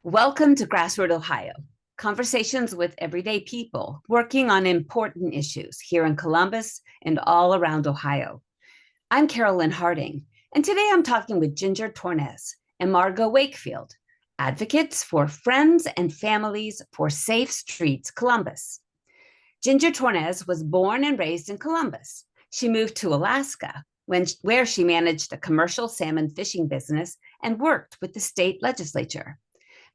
Welcome to GrassRoot, Ohio, conversations with everyday people working on important issues here in Columbus and all around Ohio. I'm Carolyn Harding, and today I'm talking with Ginger Tornes and Margo Wakefield, advocates for Friends and Families for Safe Streets, Columbus. Ginger Tornes was born and raised in Columbus. She moved to Alaska, where she managed a commercial salmon fishing business and worked with the state legislature.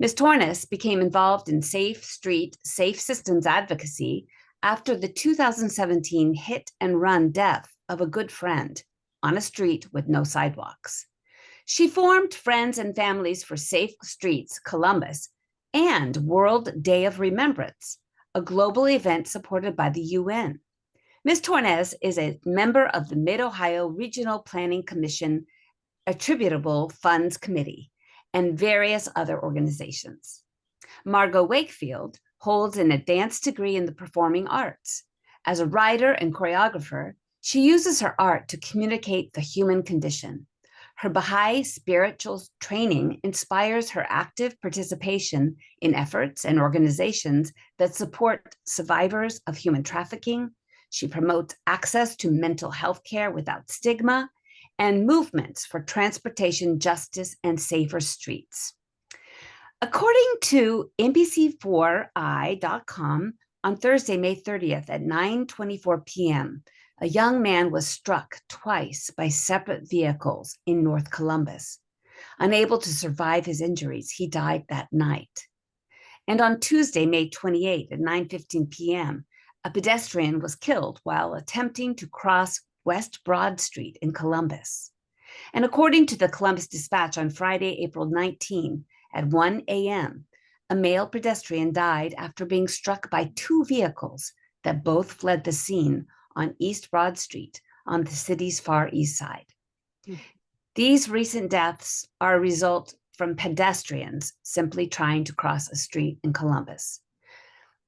Ms. Tornes became involved in Safe Street, Safe Systems advocacy after the 2017 hit and run death of a good friend on a street with no sidewalks. She formed Friends and Families for Safe Streets, Columbus, and World Day of Remembrance, a global event supported by the UN. Ms. Tornes is a member of the Mid-Ohio Regional Planning Commission Attributable Funds Committee and various other organizations. Margo Wakefield holds an advanced degree in the performing arts. As a writer and choreographer, she uses her art to communicate the human condition. Her Baha'i spiritual training inspires her active participation in efforts and organizations that support survivors of human trafficking. She promotes access to mental health care without stigma and movements for transportation justice and safer streets. According to NBC4i.com, on Thursday, May 30th at 9:24 p.m., a young man was struck twice by separate vehicles in North Columbus. Unable to survive his injuries, he died that night. And on Tuesday, May 28th at 9:15 p.m., a pedestrian was killed while attempting to cross West Broad Street in Columbus. And according to the Columbus Dispatch on Friday, April 19 at 1 a.m., a male pedestrian died after being struck by two vehicles that both fled the scene on East Broad Street on the city's far east side. These recent deaths are a result from pedestrians simply trying to cross a street in Columbus.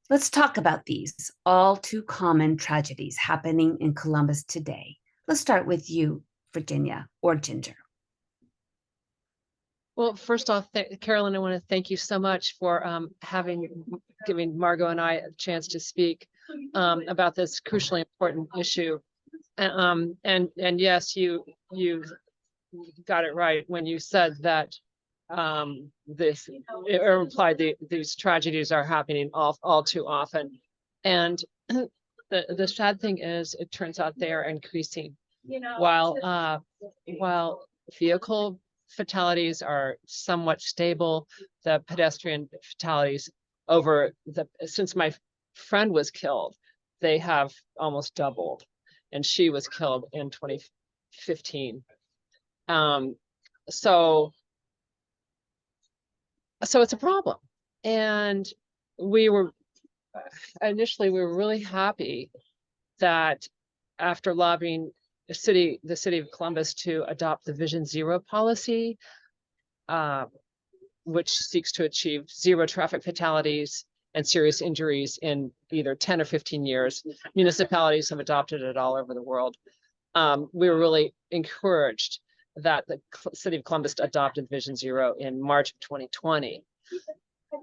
Let's talk about these all too common tragedies happening in Columbus today. Let's start with you, Virginia or Ginger. Well, first off, Carolyn, I want to thank you so much for giving Margo and I a chance to speak about this crucially important issue. And yes, you got it right when you said that this implied these tragedies are happening all too often. And the sad thing is, it turns out they are increasing. While vehicle fatalities are somewhat stable, the pedestrian fatalities since my friend was killed, they have almost doubled, and she was killed in 2015. So it's a problem. And we were really happy that after lobbying the city of Columbus to adopt the Vision Zero policy, which seeks to achieve zero traffic fatalities and serious injuries in either 10 or 15 years. Municipalities have adopted it all over the world. We were really encouraged that the city of Columbus adopted Vision Zero in March of 2020.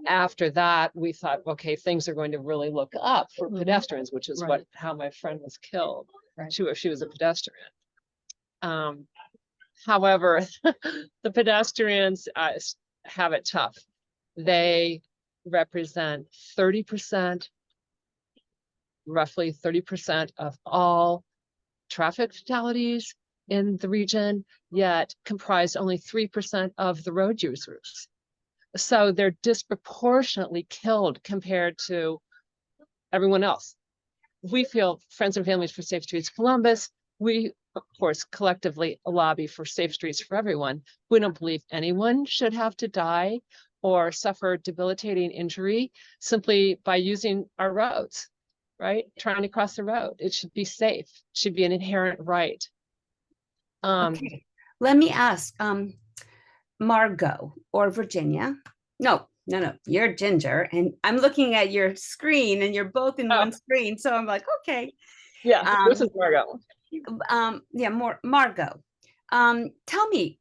After that, we thought, okay, things are going to really look up for pedestrians, which is how my friend was killed. Right. She was a pedestrian. However, the pedestrians have it tough. They represent roughly 30% of all traffic fatalities in the region, yet comprise only 3% of the road users. So they're disproportionately killed compared to everyone else. We feel Friends and Families for Safe Streets Columbus, we, of course, collectively lobby for safe streets for everyone. We don't believe anyone should have to die or suffer debilitating injury simply by using our roads, right? Trying to cross the road. It should be safe. It should be an inherent right. Okay. Let me ask Margo or Virginia. No, you're Ginger, and I'm looking at your screen, and you're both in one screen. So I'm like, okay. Yeah, this is Margo. Margo. Tell me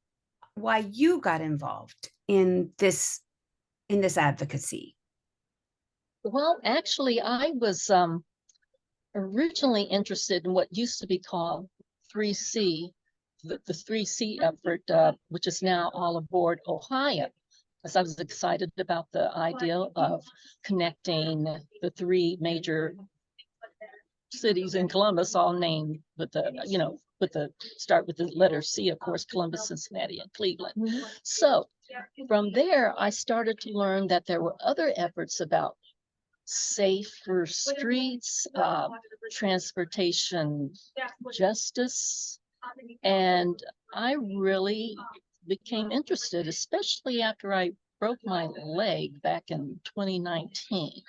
why you got involved in this in this advocacy? Well, actually, I was originally interested in what used to be called 3C, the 3C effort, which is now All Aboard Ohio, because I was excited about the idea of connecting the three major cities in Columbus, all named with the start with the letter C, of course, Columbus, Cincinnati, and Cleveland. Mhm. So from there, I started to learn that there were other efforts about safer streets, transportation justice, and I really became interested, especially after I broke my leg back in 2019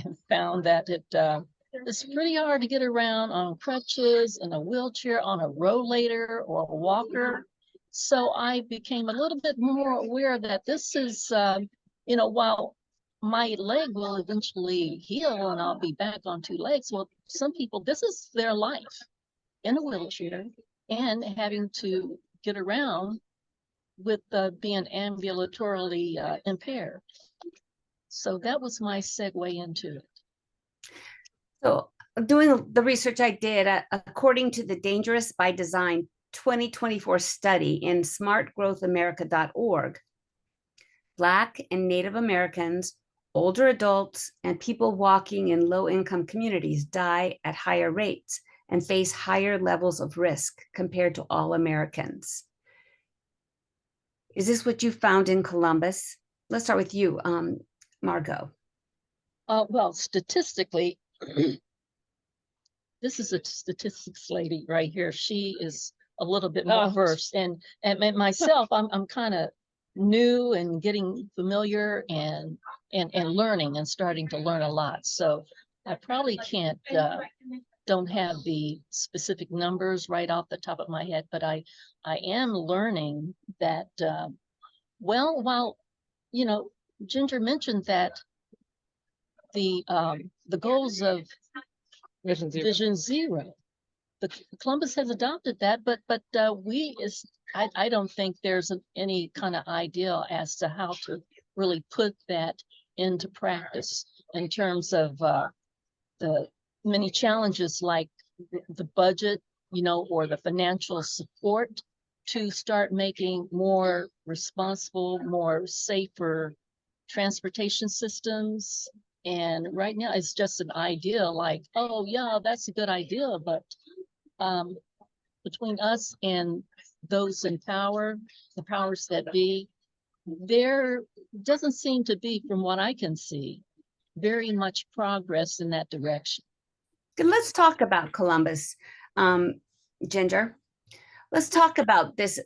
and found that it's pretty hard to get around on crutches, in a wheelchair, on a rollator or a walker. So I became a little bit more aware that this is, while my leg will eventually heal and I'll be back on two legs, well, some people, this is their life in a wheelchair and having to get around with being ambulatorily impaired. So that was my segue into it. So doing the research I did, according to the Dangerous by Design 2024 study in smartgrowthamerica.org, Black and Native Americans, older adults, and people walking in low-income communities die at higher rates and face higher levels of risk compared to all Americans. Is this what you found in Columbus? Let's start with you, Margo. Well, statistically, this is a statistics lady right here. She is a little bit more versed, and myself, I'm kind of new and getting familiar and learning and starting to learn a lot. So I probably don't have the specific numbers right off the top of my head, but I am learning that, while, Ginger mentioned that the goals of Vision Zero, the Columbus has adopted that, but I don't think there's any kind of idea as to how to really put that into practice in terms of the many challenges like the budget, or the financial support to start making more responsible, more safer transportation systems. And right now it's just an idea like, oh yeah, that's a good idea. But between us and those in power, the powers that be, there doesn't seem to be, from what I can see, very much progress in that direction. Let's talk about Columbus, Ginger. Let's talk about this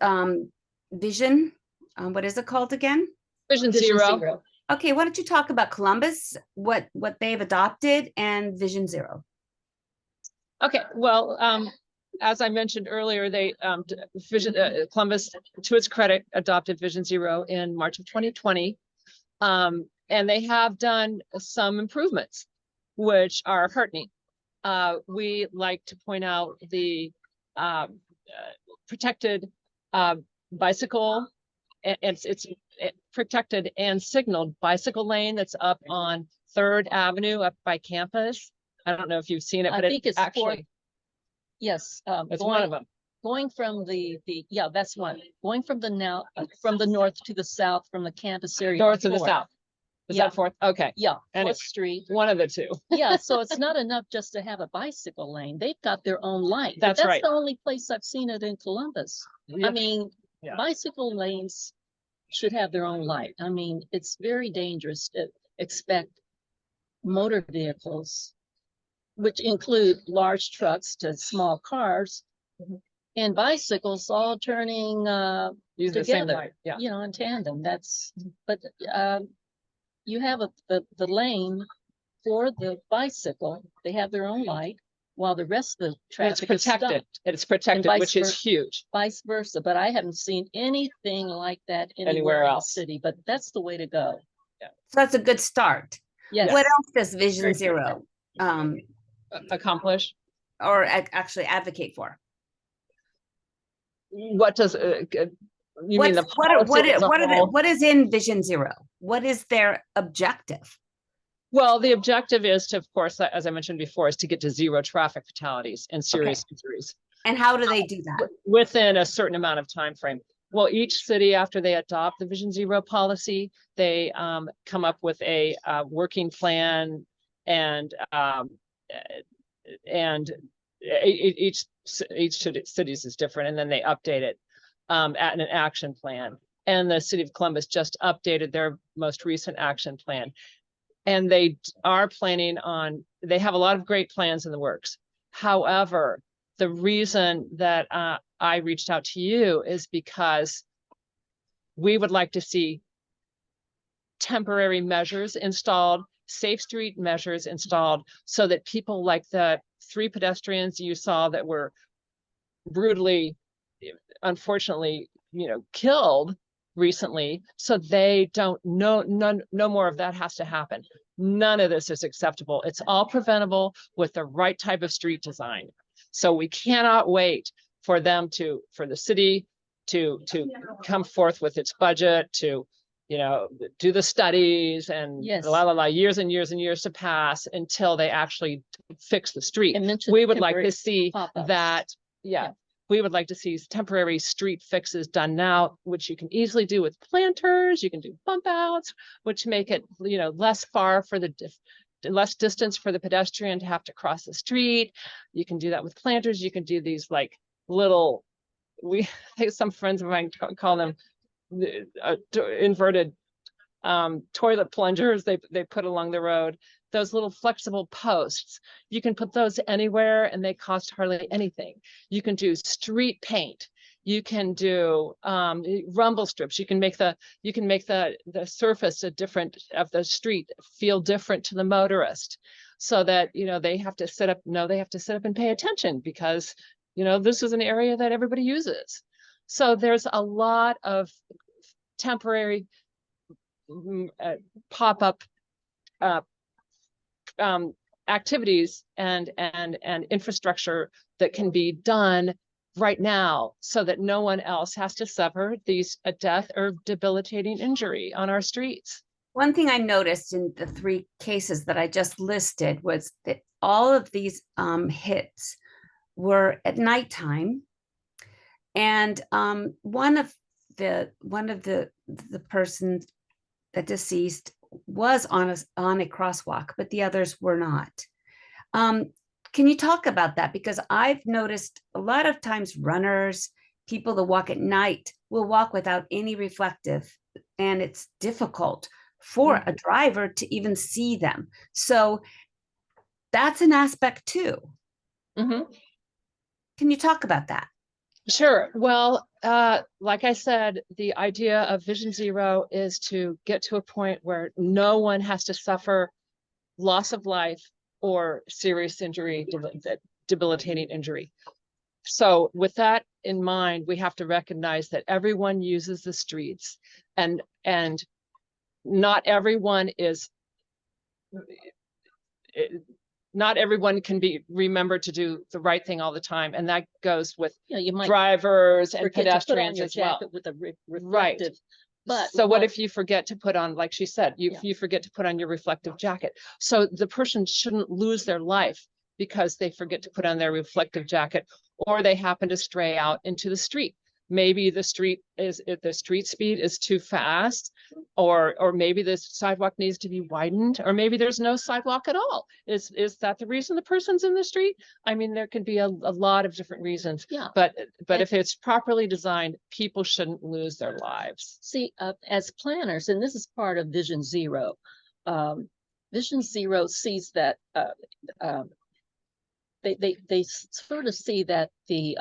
vision. What is it called again? Vision Zero. Okay, why don't you talk about Columbus, what they've adopted, and Vision Zero? Okay, well, as I mentioned earlier, they Columbus, to its credit, adopted Vision Zero in March of 2020, and they have done some improvements, which are heartening. We like to point out the protected bicycle, and it's protected and signaled bicycle lane that's up on 3rd Avenue up by campus. I don't know if you've seen it, but I think it's actually, yes, it's one of them. Going from that's one. Going from the north to the south, from the campus area. North to the south. Is that 4th? Okay. Yeah, Anyway, 4th Street. One of the two. Yeah, so it's not enough just to have a bicycle lane. They've got their own light. That's right. That's the only place I've seen it in Columbus. Yep. I mean, Yeah. Bicycle lanes should have their own light. I mean, it's very dangerous to expect motor vehicles, which include large trucks to small cars, and bicycles all turning Use the same light. Yeah. in tandem. But you have the lane for the bicycle. They have their own light, while the rest of the traffic is protected. stopped. It's protected, which is huge. Vice versa, but I haven't seen anything like that anywhere else in the city. But that's the way to go. So that's a good start. Yes. What else does Vision Zero Accomplish or actually advocate for? What does You mean the policy as a whole? what is in Vision Zero? What is their objective? Well, the objective is to, of course, as I mentioned before, is to get to zero traffic fatalities and serious injuries. And how do they do that? Within a certain amount of time frame. Well, each city, after they adopt the Vision Zero policy, they come up with a working plan, and each cities is different, and then they update it at an action plan. And the city of Columbus just updated their most recent action plan. And they are planning on, they have a lot of great plans in the works. However, the reason that I reached out to you is because we would like to see temporary measures installed, safe street measures installed, so that people like the 3 pedestrians you saw that were brutally, unfortunately, killed recently, so they don't know, no more of that has to happen. None of this is acceptable. It's all preventable with the right type of street design. So we cannot wait for them for the city to come forth with its budget, to do the studies, and years and years and years to pass until they actually fix the street. We would like to see that. We would like to see temporary street fixes done now, which you can easily do with planters. You can do bump outs, which make it, less far for less distance for the pedestrian to have to cross the street. You can do that with planters. You can do these like little, some friends of mine call them inverted toilet plungers they put along the road. Those little flexible posts, you can put those anywhere and they cost hardly anything. You can do street paint. You can do rumble strips. You can make the surface of the street feel different to the motorist, so that they have to sit up and pay attention, because this is an area that everybody uses. So there's a lot of temporary pop-up activities and infrastructure that can be done right now, so that no one else has to suffer a death or debilitating injury on our streets. One thing I noticed in the 3 cases that I just listed was that all of these hits were at nighttime, and one of the persons, the deceased, was on a crosswalk, but the others were not. Can you talk about that? Because I've noticed a lot of times runners, people that walk at night, will walk without any reflective, and it's difficult for a driver to even see them. So that's an aspect too. Can you talk about that? Sure. Well, like I said, the idea of Vision Zero is to get to a point where no one has to suffer loss of life or serious injury, debilitating injury. So with that in mind, we have to recognize that everyone uses the streets, and not everyone can be remembered to do the right thing all the time, and that goes with drivers and pedestrians as well. With a reflective, right. But so what if you forget to put on, like she said, you forget to put on your reflective jacket? So the person shouldn't lose their life because they forget to put on their reflective jacket, or they happen to stray out into the street. Maybe the street speed is too fast, or maybe the sidewalk needs to be widened, or maybe there's no sidewalk at all. Is that the reason the person's in the street? I mean, there could be a lot of different reasons. But if it's properly designed, people shouldn't lose their lives. See, as planners, and this is part of Vision Zero. Vision Zero sees that they sort of see that the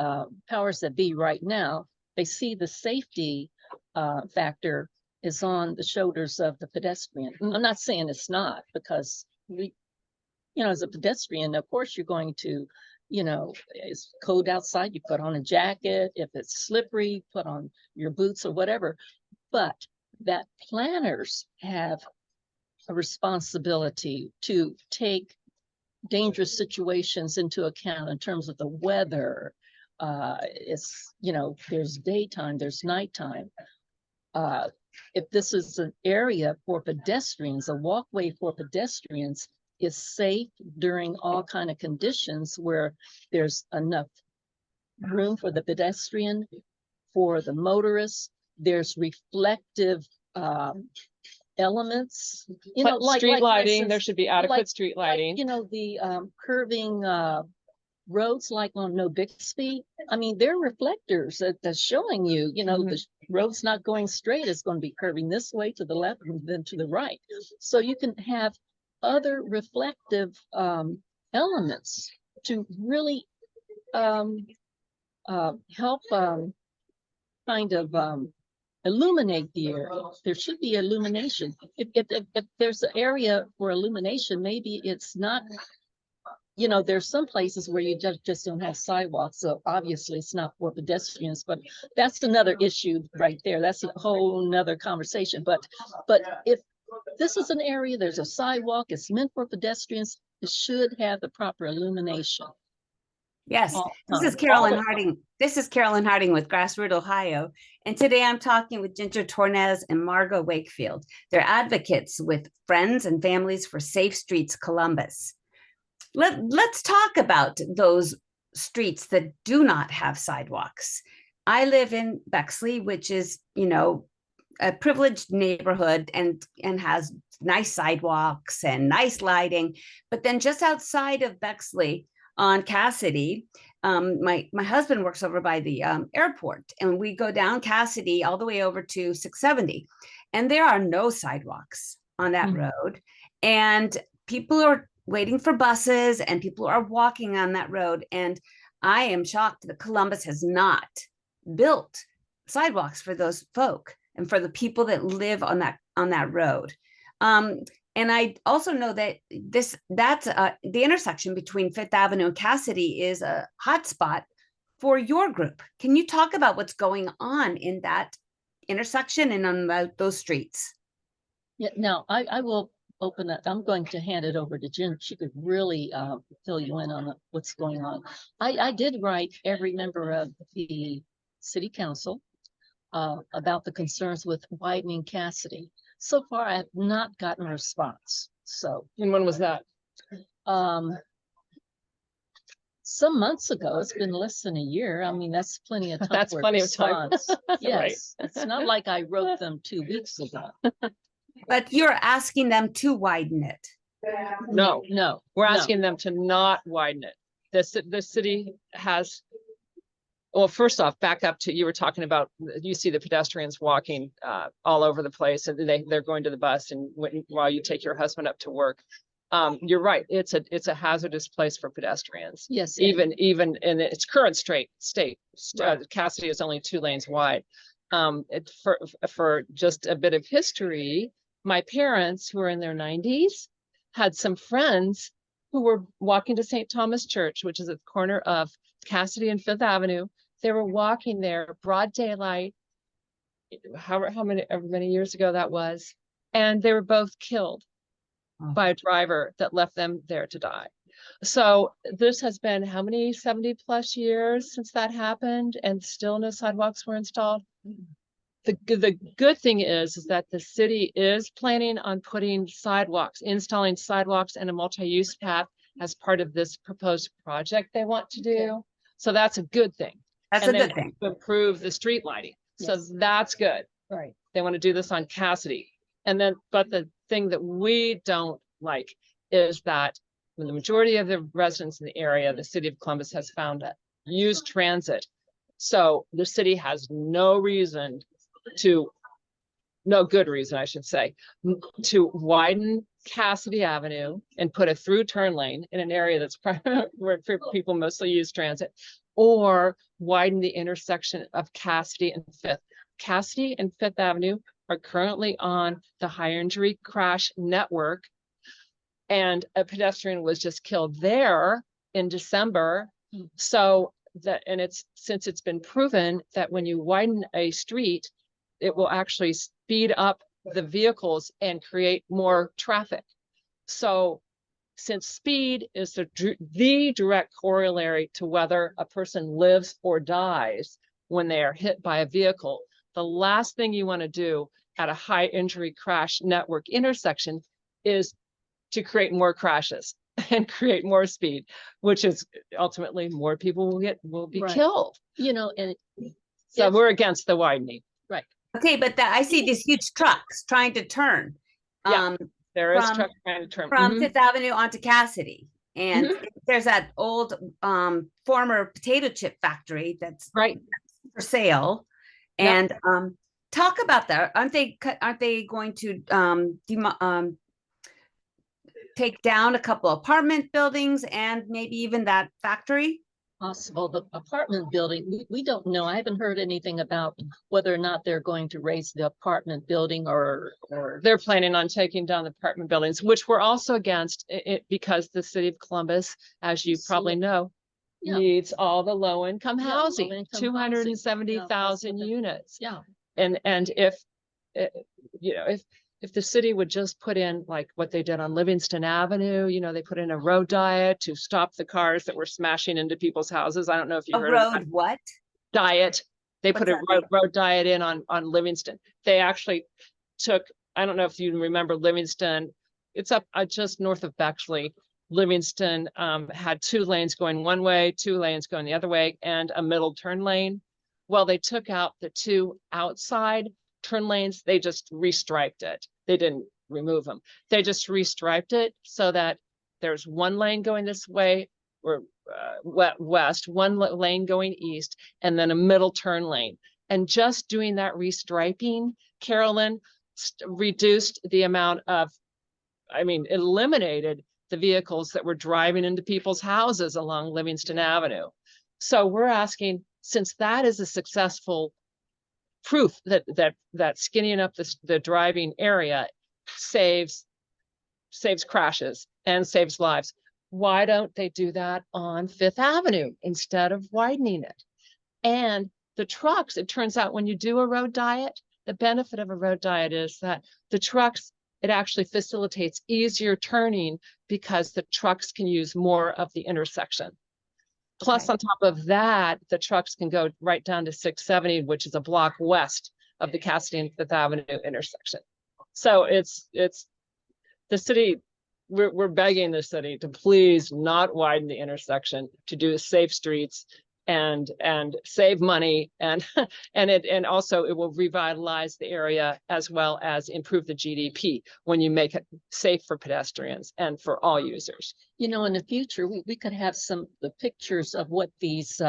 powers that be right now, they see the safety factor is on the shoulders of the pedestrian. I'm not saying it's not, because as a pedestrian, of course, you're going to, it's cold outside, you put on a jacket. If it's slippery, put on your boots or whatever. But that planners have a responsibility to take dangerous situations into account in terms of the weather, It's, you know, there's daytime, there's nighttime. If this is an area for pedestrians, a walkway for pedestrians is safe during all kind of conditions where there's enough room for the pedestrian, for the motorist, there's reflective elements, you know, like street lighting, instance, there should be adequate like- street lighting. you know, the curving roads like on No Bixby. I mean, they're reflectors that's showing you, you know, the road's not going straight, it's going to be curving this way to the left and then to the right. So you can have other reflective elements to really help kind of illuminate the area. There should be illumination. If there's an area for illumination, maybe it's not, you know, there's some places where you just don't have sidewalks. So obviously it's not for pedestrians, but that's another issue right there. That's a whole nother conversation. But if this is an area, there's a sidewalk, it's meant for pedestrians, it should have the proper illumination. Yes, this is Carolyn Harding. This is Carolyn Harding with GrassRoot, Ohio. And today I'm talking with Ginger Tornez and Margo Wakefield. They're advocates with Friends and Families for Safe Streets, Columbus. Let's talk about those streets that do not have sidewalks. I live in Bexley, which is, you know, a privileged neighborhood and has nice sidewalks and nice lighting. But then just outside of Bexley, on Cassidy, my husband works over by the airport, and we go down Cassidy all the way over to 670, and there are no sidewalks on that road, and people are waiting for buses, and people are walking on that road. And I am shocked that Columbus has not built sidewalks for those folk and for the people that live on that road. And I also know that that's the intersection between Fifth Avenue and Cassidy is a hotspot for your group. Can you talk about what's going on in that intersection and on those streets? Yeah, now I will open that. I'm going to hand it over to Jen. She could really fill you in on what's going on. I did write every member of the city council about the concerns with widening Cassidy. So far, I have not gotten a response. So, And when was that? Some months ago. It's been less than a year. I mean, that's plenty of time. That's for a plenty of time. response. Yes, it's not like I wrote them 2 weeks ago. But you're asking them to widen it. No, No, we're no. asking them to not widen it. The city has, well, first off, back up to, you were talking about, you see the pedestrians walking all over the place, and they're going to the bus, and while you take your husband up to work. You're right. It's a hazardous place for pedestrians. Yes. Even in its current state. Right. Cassidy is only 2 lanes wide. For just a bit of history, my parents, who are in their 90s, had some friends who were walking to St. Thomas Church, which is at the corner of Cassidy and Fifth Avenue. They were walking there, broad daylight, however many years ago that was, and they were both killed by a driver that left them there to die. So this has been how many 70 plus years since that happened, and still no sidewalks were installed. The good thing is that the city is planning on putting installing sidewalks and a multi-use path as part of this proposed project they want to do. So that's a good thing. That's a good thing. To improve the street lighting. Yes. So that's good. Right. They want to do this on Cassidy. But the thing that we don't like is that when the majority of the residents in the area, the city of Columbus has found that use transit. So the city has no good reason, I should say, to widen Cassidy Avenue and put a through turn lane in an area that's where people mostly use transit, or widen the intersection of Cassidy and Fifth. Cassidy and Fifth Avenue are currently on the high injury crash network, and a pedestrian was just killed there in December. So since it's been proven that when you widen a street, it will actually speed up the vehicles and create more traffic. So since speed is the direct corollary to whether a person lives or dies when they are hit by a vehicle, the last thing you want to do at a high injury crash network intersection is to create more crashes and create more speed, which is ultimately more people will be killed. You know, and so we're against the widening. Right. Okay, but I see these huge trucks trying to turn. Yeah, there is trucks trying to turn from Fifth Avenue onto Cassidy, and there's that old former potato chip factory that's for sale. And talk about that. Aren't they going to take down a couple apartment buildings and maybe even that factory? Possible. The apartment building, we don't know. I haven't heard anything about whether or not they're going to raise the apartment building or they're planning on taking down the apartment buildings, which we're also against it because the city of Columbus, as you probably know, needs all the low-income housing, 270,000 units. Yeah. And if you know, if the city would just put in like what they did on Livingston Avenue, you know, they put in a road diet to stop the cars that were smashing into people's houses. I don't know if you heard of that. What? Diet. They put a road diet in on Livingston. They actually took, I don't know if you remember Livingston, it's up just north of Bexley. Livingston had 2 lanes going one way, 2 lanes going the other way, and a middle turn lane. Well, they took out the 2 outside turn lanes. They just restriped it. They didn't remove them. They just restriped it so that there's 1 lane going this way or west, 1 lane going east, and then a middle turn lane. And just doing that restriping, Carolyn, reduced the amount of, eliminated the vehicles that were driving into people's houses along Livingston Avenue. So we're asking, since that is a successful proof that skinnying up the driving area saves crashes and saves lives, why don't they do that on Fifth Avenue instead of widening it? And the trucks, it turns out when you do a road diet, the benefit of a road diet is that the trucks, it actually facilitates easier turning because the trucks can use more of the intersection. Plus, on top of that, the trucks can go right down to 670, which is a block west of the Cassidy and Fifth Avenue intersection. So it's the city, we're begging the city to please not widen the intersection, to do safe streets and save money, and also it will revitalize the area as well as improve the GDP when you make it safe for pedestrians and for all users. You know, in the future, we could have the pictures of what these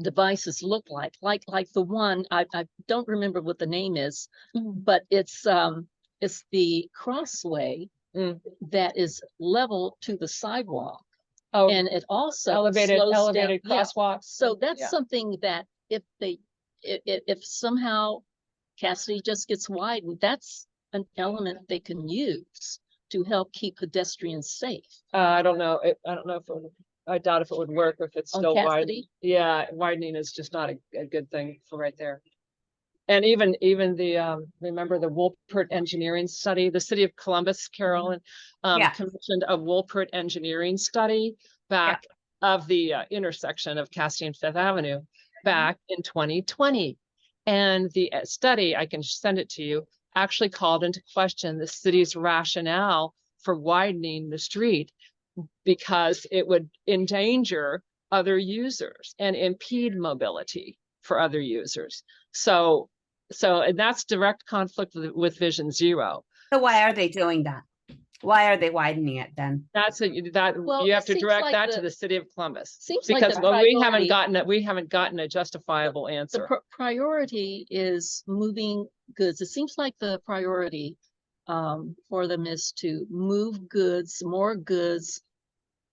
devices look like the one, I don't remember what the name is, but it's the crossway that is level to the sidewalk. Oh, and it also elevated crosswalks. So that's something that if somehow Cassidy just gets widened, that's an element they can use to help keep pedestrians safe. I don't know. I doubt if it would work if it's still wide. Yeah, widening is just not a good thing for right there. And even the remember the Wolpert engineering study, the city of Columbus, Carolyn, commissioned a Wolpert engineering study back of the intersection of Cassidy and Fifth Avenue back in 2020. And the study, I can send it to you, actually called into question the city's rationale for widening the street because it would endanger other users and impede mobility for other users. So and that's direct conflict with Vision Zero. So why are they doing that? Why are they widening it then? You have to direct that to the city of Columbus, because we haven't gotten a justifiable answer. The priority is moving goods. It seems like the priority for them is to move goods, more goods,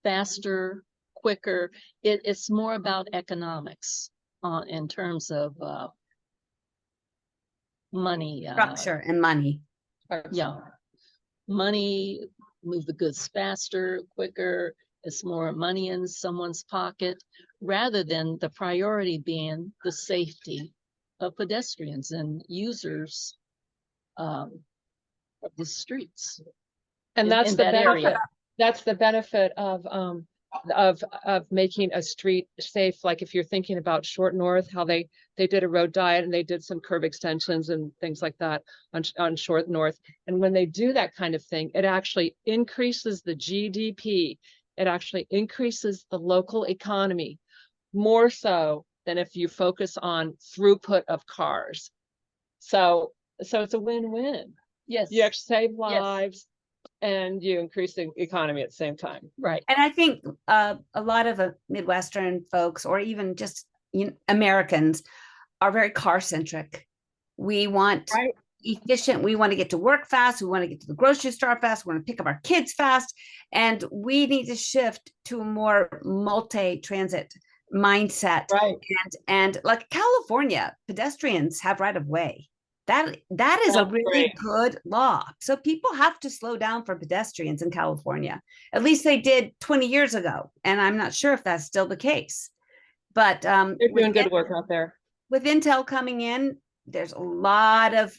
faster, quicker. It's more about economics in terms of money. Structure and money. Money, move the goods faster, quicker. It's more money in someone's pocket, rather than the priority being the safety of pedestrians and users of the streets. And that's the benefit. that's the benefit of making a street safe. Like if you're thinking about Short North, how they did a road diet and they did some curb extensions and things like that on Short North. And when they do that kind of thing, it actually increases the GDP. It actually increases the local economy more so than if you focus on throughput of cars. So it's a win-win. Yes. You actually save Yes. lives and you increase the economy at the same time. Right. And I think a lot of Midwestern folks, or even just Americans, are very car centric. We want efficient. We want to get to work fast. We want to get to the grocery store fast. We want to pick up our kids fast. And we need to shift to a more multi-transit mindset. Right. And like California, pedestrians have right of way. That is a really good law. So people have to slow down for pedestrians in California. At least they did 20 years ago. And I'm not sure if that's still the case. But they're doing good work out there. With Intel coming in, there's a lot of,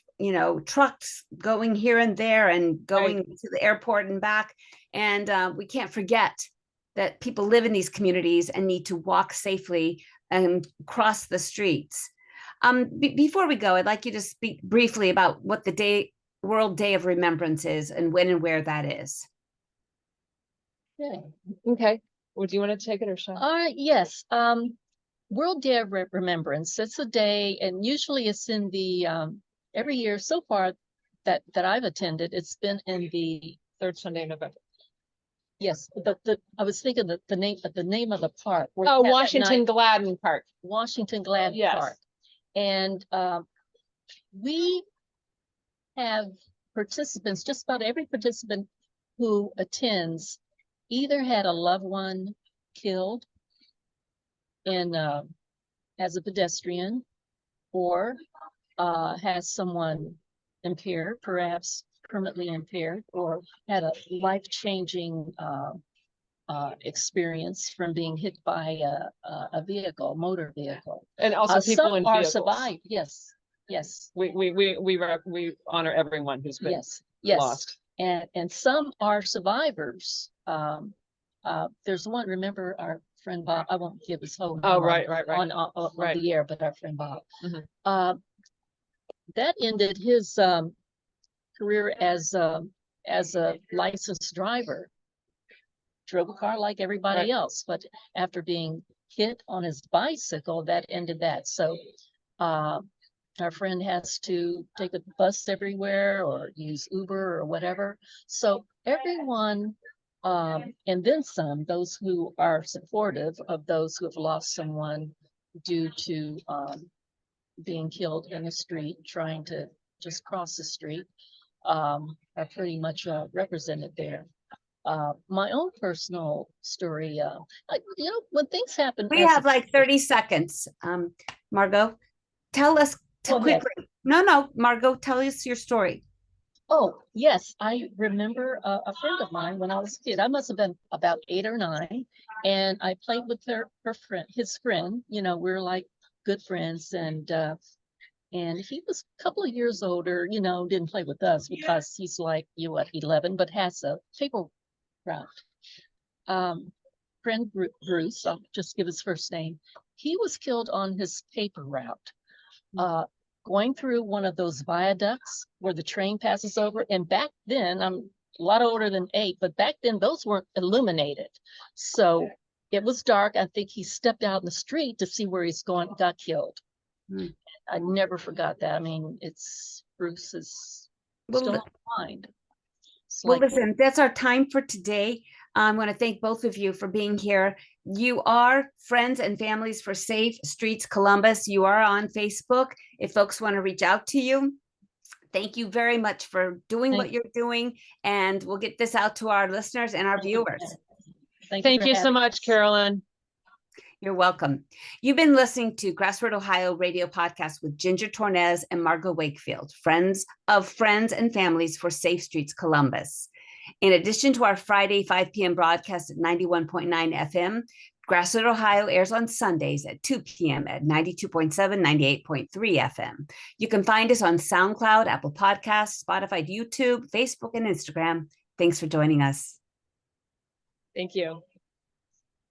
trucks going here and there and going to the airport and back. And we can't forget that people live in these communities and need to walk safely and cross the streets. Before we go, I'd like you to speak briefly about what the World Day of Remembrance is and when and where that is. Yeah. Okay. Well, do you want to take it or shall I? Yes. World Day of Remembrance. It's a day, and usually it's in the every year so far that I've attended. It's been in the third Sunday in November. Yes, I was thinking that the name of the park. Oh, Washington Gladden Park. Washington Gladden Park. And we have participants, just about every participant who attends either had a loved one killed in as a pedestrian, or has someone impaired, perhaps permanently impaired, or had a life-changing experience from being hit by a vehicle, motor vehicle. And also people in vehicles. Survived. Yes. We honor everyone who's been lost. And some are survivors. There's one, remember our friend Bob, I won't give his whole name on the air, but our friend Bob. Mm-hmm. That ended his career as a licensed driver. Drove a car like everybody else, but after being hit on his bicycle, that ended that. So our friend has to take a bus everywhere or use Uber or whatever. So everyone, and then some, those who are supportive of those who have lost someone due to being killed in the street, trying to just cross the street, are pretty much represented there. My own personal story, when things happen. We have like 30 seconds. Margo, tell us quickly. No, Margo, tell us your story. Oh, yes. I remember a friend of mine when I was a kid. I must have been about 8 or 9. And I played with his friend. We were like good friends. And he was a couple of years older, didn't play with us because he's like, 11, but has a paper route. Friend Bruce, I'll just give his first name. He was killed on his paper route, going through one of those viaducts where the train passes over. And back then, I'm a lot older than 8, but back then those weren't illuminated. So it was dark. I think he stepped out in the street to see where he's going, got killed. I never forgot that. I mean, Bruce is still in my mind. Listen, that's our time for today. I want to thank both of you for being here. You are Friends and Families for Safe Streets Columbus. You are on Facebook if folks want to reach out to you. Thank you very much for doing what you're doing. And we'll get this out to our listeners and our viewers. Thank you so much, Carolyn. You're welcome. You've been listening to GrassRoot Ohio radio podcast with Ginger Tornez and Margo Wakefield, Friends and Families for Safe Streets Columbus. In addition to our Friday 5 p.m. broadcast at 91.9 FM, GrassRoot Ohio airs on Sundays at 2 p.m. at 92.7, 98.3 FM. You can find us on SoundCloud, Apple Podcasts, Spotify, YouTube, Facebook, and Instagram. Thanks for joining us. Thank you.